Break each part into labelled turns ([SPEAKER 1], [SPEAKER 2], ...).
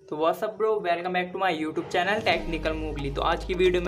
[SPEAKER 1] तो what's up bro, welcome back to my YouTube channel technical Mowgli. तो आज की वीडियो में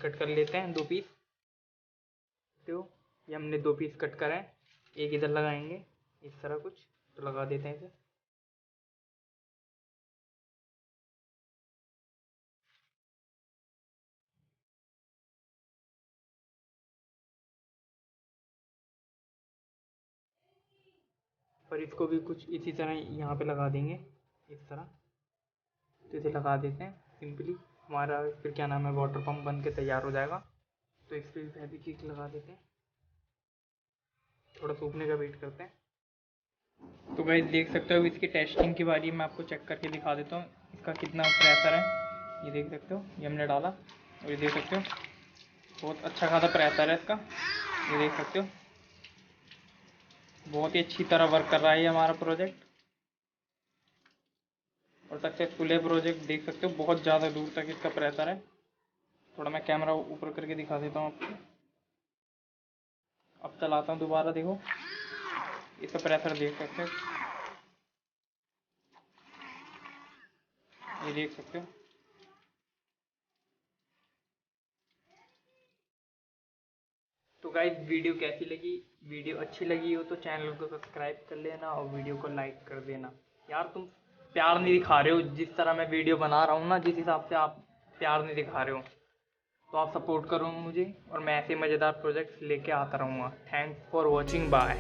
[SPEAKER 1] कट कर लेते हैं 2 पीस। तो ये हमने 2 पीस कट करे हैं, एक इधर लगाएंगे इस तरह कुछ, तो लगा देते हैं इसे। पर इसको भी कुछ इसी तरह यहाँ पे लगा देंगे इस तरह। तो इसे लगा देते हैं सिंपली, हमारा फिर क्या नाम है वाटर पम्प बन के तैयार हो जाएगा। तो इस पर फेविक्विक लगा देते हैं, थोड़ा सूखने का वेट करते हैं। तो गाइस देख सकते हो, अब इसकी टेस्टिंग की बारी मैं आपको चेक करके दिखा देता हूँ इसका कितना प्रेशर है। ये देख सकते हो, ये हमने डाला और ये देख सकते हो बहुत अच्छा खासा प्रेशर है इसका। ये देख सकते हो बहुत ही अच्छी तरह वर्क कर रहा है ये हमारा प्रोजेक्ट, और सक्सेसफुल है प्रोजेक्ट। देख सकते हो बहुत ज़्यादा दूर तक इसका प्रेशर है। थोड़ा मैं कैमरा ऊपर करके दिखा देता हूँ आपको। अब चलाता हूँ दोबारा, देखो इसका प्रेशर देख सकते हो, ये देख सकते हो। तो तो गाइस वीडियो कैसी लगी, वीडियो अच्छी लगी हो तो चैनल को सब्सक्राइब कर लेना और वीडियो को लाइक कर देना। यार तुम प्यार नहीं दिखा रहे हो, जिस तरह मैं वीडियो बना रहा हूँ ना, जिस हिसाब से आप प्यार नहीं दिखा रहे हो, तो आप सपोर्ट करो मुझे और मैं ऐसे मज़ेदार प्रोजेक्ट्स लेके आता रहूँगा। Thanks for watching, bye.